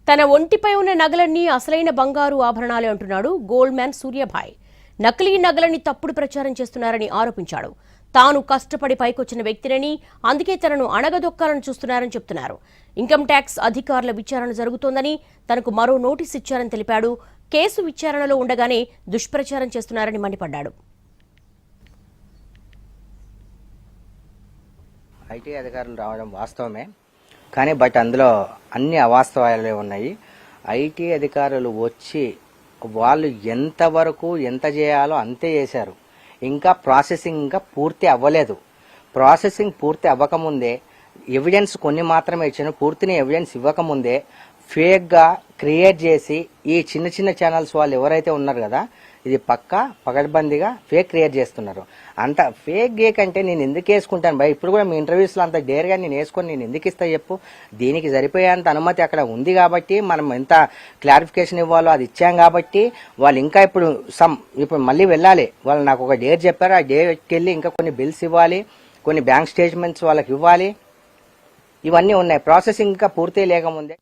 తన ఒంటిపై ఉన్న నగలన్నీ అసలైన బంగారు ఆభరణాలే అంటున్నాడు గోల్డ్ మ్యాన్ సూర్యభాయ్. నకిలీ నగలని తప్పుడు ప్రచారం చేస్తున్నారని ఆరోపించాడు. తాను కష్టపడి పైకొచ్చిన వ్యక్తినని, అందుకే తనను అణగదొక్కాలని చూస్తున్నారని చెప్తున్నారు. ఇన్కమ్ ట్యాక్స్ అధికారుల విచారణ జరుగుతోందని, తనకు మరో నోటీస్ ఇచ్చారని తెలిపాడు. కేసు విచారణలో ఉండగానే దుష్ప్రచారం చేస్తున్నారని మండిపడ్డాడు. ఐటీ అధికారులు రావడం వాస్తవమే, కానీ అందులో అన్ని అవాస్తవాలే ఉన్నాయి. ఐటీ అధికారులు వచ్చి వాళ్ళు ఎంతవరకు ఎంత చేయాలో అంతే చేశారు. ఇంకా ప్రాసెసింగ్ ఇంకా పూర్తి అవ్వలేదు. ప్రాసెసింగ్ పూర్తి అవ్వకముందే ఎవిడెన్స్ కొన్ని మాత్రమే ఇచ్చాను. పూర్తిని ఎవిడెన్స్ ఇవ్వకముందే ఫేక్గా క్రియేట్ చేసి ఈ చిన్న చిన్న ఛానల్స్ వాళ్ళు ఎవరైతే ఉన్నారు కదా, ఇది పక్కా పకడ్బందీగా ఫేక్ క్రియేట్ చేస్తున్నారు. అంత ఫేక్ గేక్ అంటే నేను ఎందుకు వేసుకుంటాను భయ్? ఇప్పుడు కూడా మీ ఇంటర్వ్యూస్లో అంత డేర్గా నేను వేసుకొని నేను ఎందుకు ఇస్తా చెప్పు? దీనికి సరిపోయేంత అనుమతి అక్కడ ఉంది కాబట్టి, మనం ఎంత క్లారిఫికేషన్ ఇవ్వాలో అది ఇచ్చాం కాబట్టి వాళ్ళు ఇంకా ఇప్పుడు మళ్ళీ వెళ్ళాలి. వాళ్ళు నాకు ఒక డేట్ చెప్పారు, ఆ డేట్కి వెళ్ళి ఇంకా కొన్ని బిల్స్ ఇవ్వాలి, కొన్ని బ్యాంక్ స్టేట్మెంట్స్ వాళ్ళకి ఇవ్వాలి. ఇవన్నీ ఉన్నాయి. ప్రాసెసింగ్ ఇంకా పూర్తి లేకముందే